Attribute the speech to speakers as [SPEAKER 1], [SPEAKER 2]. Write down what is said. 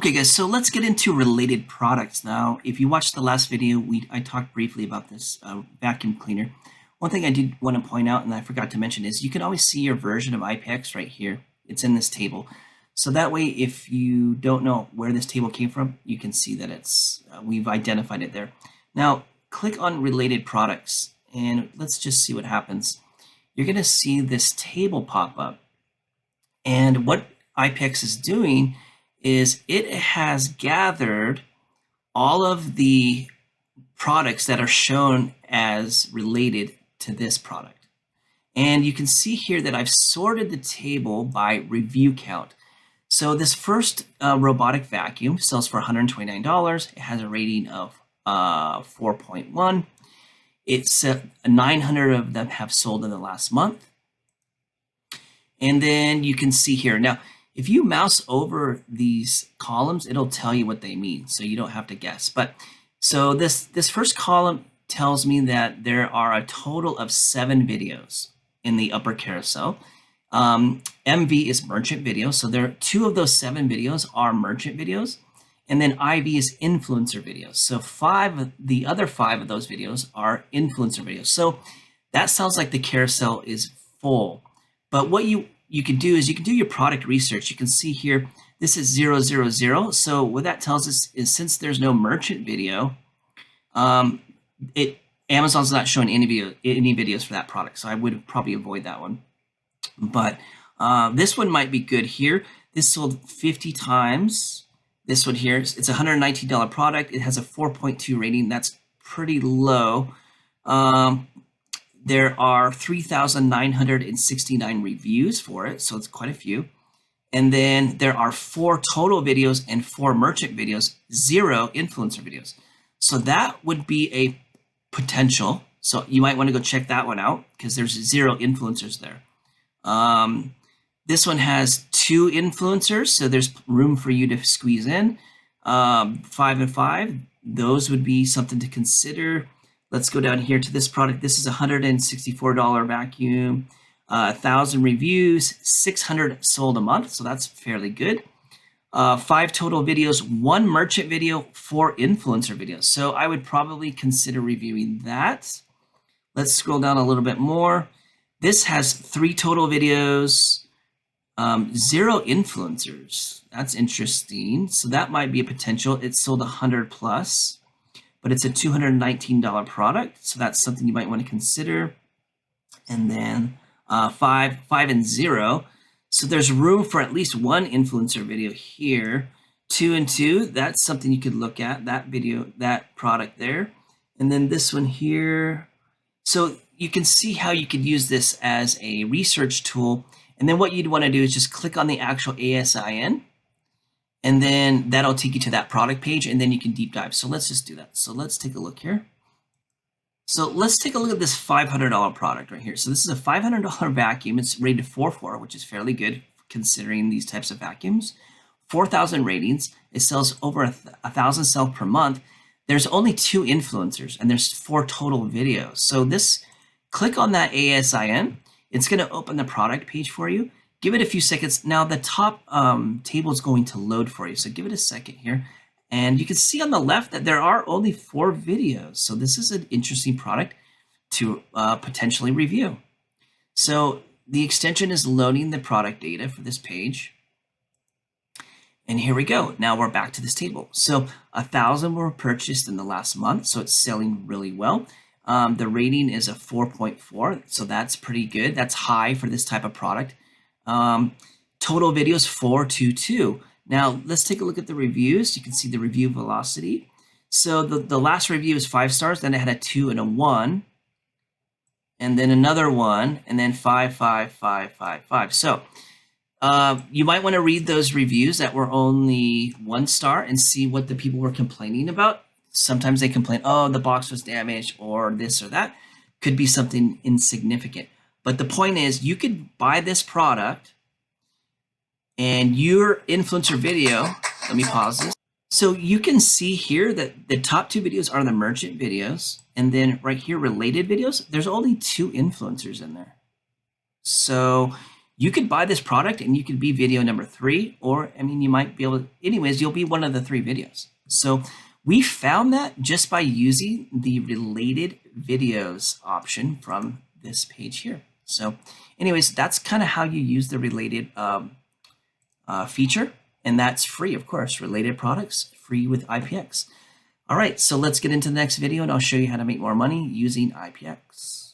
[SPEAKER 1] Okay guys, so let's get into related products now. If you watched the last video, I talked briefly about this vacuum cleaner. One thing I did want to point out, and I forgot to mention, is you can always see your version of IPEX right here. It's in this table. So that way, if you don't know where this table came from, you can see that we've identified it there. Now, click on related products, and let's just see what happens. You're going to see this table pop up. And what IPEX is doing is it has gathered all of the products that are shown as related to this product. And you can see here that I've sorted the table by review count. So this first robotic vacuum sells for $129. It has a rating of 4.1. It's 900 of them have sold in the last month. And then you can see here. Now, if you mouse over these columns, it'll tell you what they mean, so you don't have to guess. But so this first column tells me that there are a total of 7 videos in the upper carousel. MV is merchant video, so there 2 of those 7 videos are merchant videos, and then IV is influencer videos. So the other 5 of those videos are influencer videos. So that sounds like the carousel is full. But what you can do is you can do your product research. You can see here, this is 000. So what that tells us is since there's no merchant video, Amazon's not showing any videos for that product. So I would probably avoid that one. But this one might be good here. This sold 50 times. This one here, it's a $119 product. It has a 4.2 rating. That's pretty low. There are 3,969 reviews for it, so it's quite a few. And then there are 4 total videos and 4 merchant videos, 0 influencer videos. So that would be a potential. So you might want to go check that one out because there's 0 influencers there. This one has 2 influencers, so there's room for you to squeeze in. 5 and 5, those would be something to consider. Let's go down here to this product. This is a $164 vacuum, 1,000 reviews, 600 sold a month. So that's fairly good. 5 total videos, 1 merchant video, 4 influencer videos. So I would probably consider reviewing that. Let's scroll down a little bit more. This has 3 total videos, 0 influencers. That's interesting. So that might be a potential. It sold 100 plus. But it's a $219 product, so that's something you might want to consider. And then 5 and 0. So there's room for at least 1 influencer video here. 2 and 2, that's something you could look at, that video, that product there. And then this one here. So you can see how you could use this as a research tool. And then what you'd want to do is just click on the actual ASIN. And then that'll take you to that product page, and then you can deep dive. So let's just do that. So let's take a look here. So let's take a look at this $500 product right here. So this is a $500 vacuum. It's rated 4.4, which is fairly good considering these types of vacuums. 4,000 ratings. It sells over 1,000 sell per month. There's only 2 influencers, and there's 4 total videos. So click on that ASIN. It's going to open the product page for you. Give it a few seconds. Now the top table is going to load for you. So give it a second here. And you can see on the left that there are only 4 videos. So this is an interesting product to potentially review. So the extension is loading the product data for this page. And here we go. Now we're back to this table. So 1,000 were purchased in the last month. So it's selling really well. The rating is a 4.4. So that's pretty good. That's high for this type of product. Total videos 422. Now let's take a look at the reviews. You can see the review velocity. So the last review is 5 stars, then it had a 2 and a 1, and then another 1, and then 5, 5, 5, 5, 5. So you might want to read those reviews that were only 1 star and see what the people were complaining about. Sometimes they complain, oh, the box was damaged or this or that. Could be something insignificant. But the point is, you could buy this product and your influencer video, let me pause this. So you can see here that the top 2 videos are the merchant videos. And then right here, related videos, there's only 2 influencers in there. So you could buy this product and you could be video number 3, or I mean, you might be able to, anyways, you'll be one of the 3 videos. So we found that just by using the related videos option from this page here. So anyways, that's kind of how you use the related feature, and that's free, of course. Related products, free with IPX. All right, so let's get into the next video and I'll show you how to make more money using IPX.